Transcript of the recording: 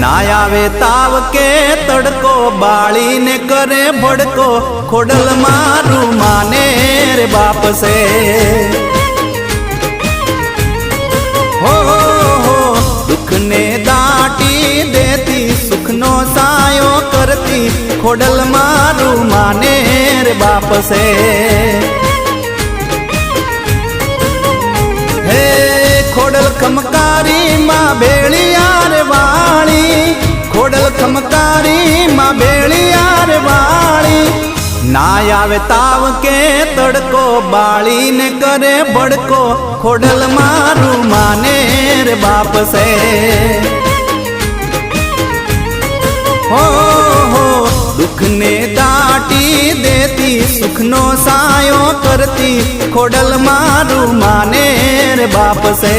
ना आवे ताव के तड़को बाली ने करे भड़को खोडल मारू माने रे बाप से हो दुख ने दाटी देती सुख नो सायो करती खोडल मारू माने रे बाप से हे खोडल खमकारी माँ भेड़ियार वाली खोडल खमकारी माँ भेड़ियार वाली ना आवे ताव के तड़को बाली ने करे बड़को खोडल मारू माने रे बाप से हो दुख ने दाटी देती सुख नो सायो करती खोडल मारू माने रे बाप से।